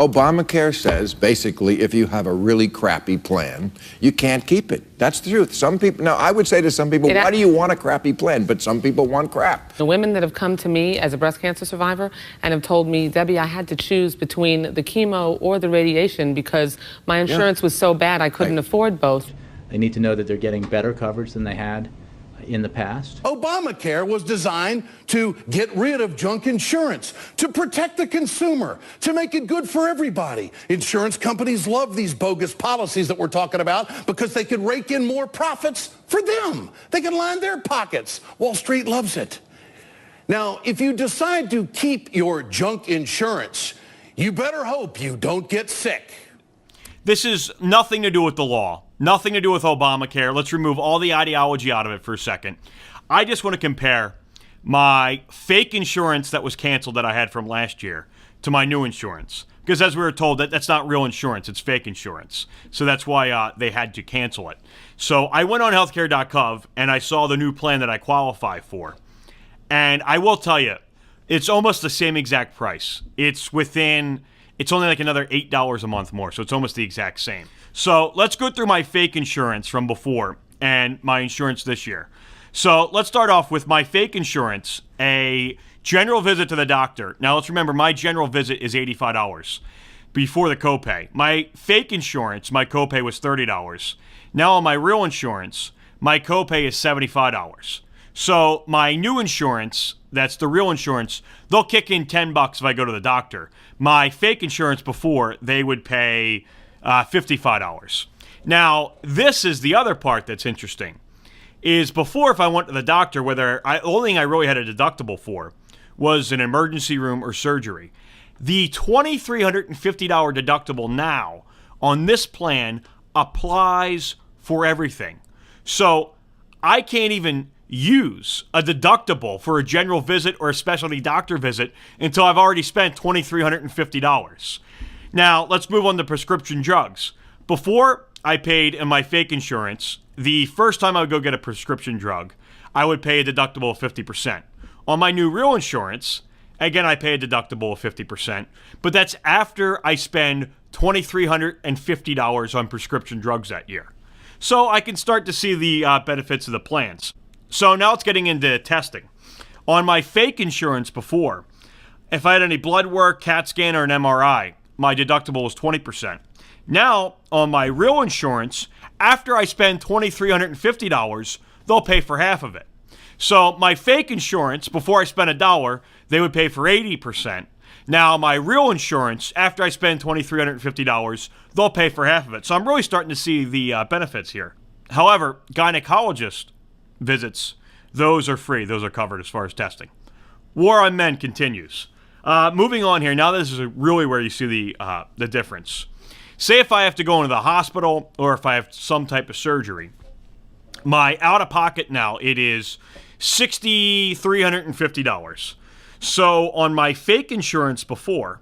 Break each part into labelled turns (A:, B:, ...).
A: Obamacare says, basically, if you have a really crappy plan, you can't keep it. That's the truth. Some people, now, I would say to some people, why do you want a crappy plan? But some people want crap.
B: The women that have come to me as a breast cancer survivor and have told me, Debbie, I had to choose between the chemo or the radiation because my insurance was so bad I couldn't afford both.
C: They need to know that they're getting better coverage than they had in the past.
D: Obamacare was designed to get rid of junk insurance, to protect the consumer, to make it good for everybody. Insurance companies love these bogus policies that we're talking about because they can rake in more profits for them. They can line their pockets. Wall Street loves it. Now, if you decide to keep your junk insurance, you better hope you don't get sick.
E: This is nothing to do with the law, nothing to do with Obamacare. Let's remove all the ideology out of it for a second. I just want to compare my fake insurance that was canceled that I had from last year to my new insurance. Because as we were told, that's not real insurance, it's fake insurance. So that's why they had to cancel it. So I went on healthcare.gov and I saw the new plan that I qualify for. And I will tell you, it's almost the same exact price. It's only like another $8 a month more, so it's almost the exact same. So let's go through my fake insurance from before and my insurance this year. So let's start off with my fake insurance, a general visit to the doctor. Now let's remember, my general visit is $85 before the copay. My fake insurance, my copay was $30. Now on my real insurance, my copay is $75. So my new insurance, that's the real insurance, they'll kick in $10 if I go to the doctor. My fake insurance before, they would pay $55. Now, this is the other part that's interesting, is before if I went to the doctor, the only thing I really had a deductible for was an emergency room or surgery. The $2,350 deductible now on this plan applies for everything. So I can't even use a deductible for a general visit or a specialty doctor visit until I've already spent $2,350. Now, let's move on to prescription drugs. Before I paid in my fake insurance, the first time I would go get a prescription drug, I would pay a deductible of 50%. On my new real insurance, again, I pay a deductible of 50%, but that's after I spend $2,350 on prescription drugs that year. So I can start to see the benefits of the plans. So now it's getting into testing. On my fake insurance before, if I had any blood work, CAT scan, or an MRI, my deductible was 20%. Now, on my real insurance, after I spend $2,350, they'll pay for half of it. So my fake insurance, before I spend $1, they would pay for 80%. Now, my real insurance, after I spend $2,350, they'll pay for half of it. So I'm really starting to see the benefits here. However, gynecologist visits, those are free. Those are covered as far as testing. War on men continues. Moving on here. Now this is really where you see the difference. Say if I have to go into the hospital or if I have some type of surgery, my out-of-pocket now, it is $6,350. So on my fake insurance before,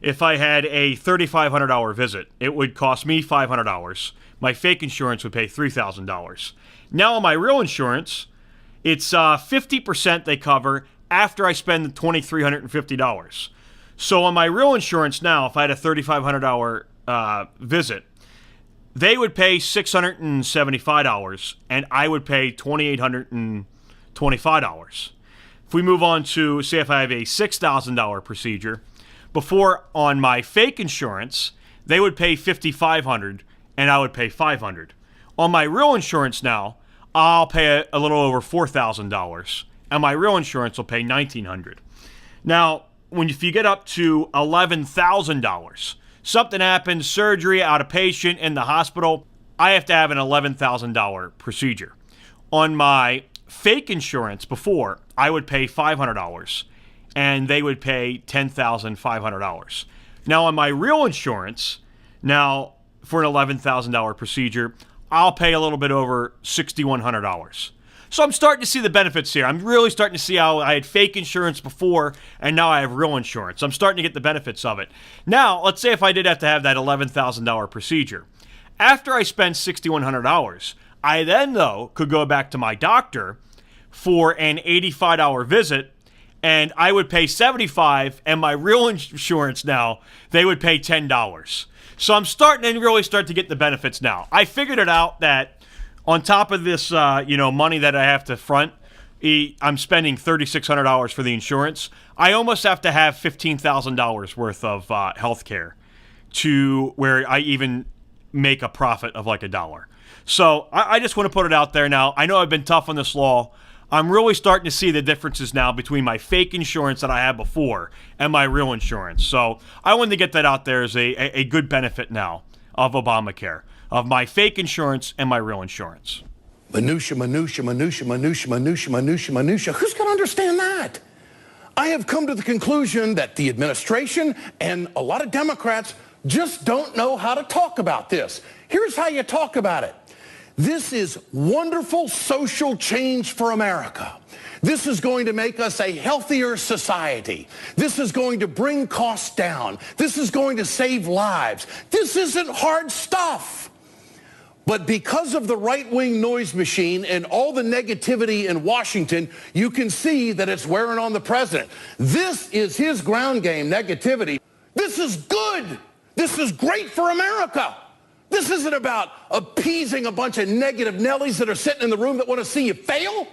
E: if I had a $3,500 visit, it would cost me $500. My fake insurance would pay $3,000. Now on my real insurance, it's 50% they cover after I spend the $2,350. So on my real insurance now, if I had a $3,500 visit, they would pay $675 and I would pay $2,825. If we move on to, say if I have a $6,000 procedure, before on my fake insurance, they would pay $5,500 and I would pay $500. On my real insurance now, I'll pay a little over $4,000, and my real insurance will pay $1,900. Now, if you get up to $11,000, something happens, surgery, outpatient, in the hospital, I have to have an $11,000 procedure. On my fake insurance before, I would pay $500, and they would pay $10,500. Now, on my real insurance, now for an $11,000 procedure, I'll pay a little bit over $6,100. So I'm starting to see the benefits here. I'm really starting to see how I had fake insurance before, and now I have real insurance. I'm starting to get the benefits of it. Now, let's say if I did have to have that $11,000 procedure. After I spend $6,100, I then, though, could go back to my doctor for an $85 visit, and I would pay $75, and my real insurance now, they would pay $10. So I'm starting to really start to get the benefits now. I figured it out that on top of this, money that I have to front, I'm spending $3,600 for the insurance. I almost have to have $15,000 worth of health care to where I even make a profit of like $1. So I just want to put it out there now. I know I've been tough on this law. I'm really starting to see the differences now between my fake insurance that I had before and my real insurance. So I wanted to get that out there as a good benefit now of Obamacare, of my fake insurance and my real insurance.
D: Minutia, minutia, minutia, minutia, minutia, minutia, minutia. Who's going to understand that? I have come to the conclusion that the administration and a lot of Democrats just don't know how to talk about this. Here's how you talk about it. This is wonderful social change for America. This is going to make us a healthier society. This is going to bring costs down. This is going to save lives. This isn't hard stuff. But because of the right-wing noise machine and all the negativity in Washington, you can see that it's wearing on the president. This is his ground game, negativity. This is good. This is great for America. This isn't about appeasing a bunch of negative Nellies that are sitting in the room that want to see you fail.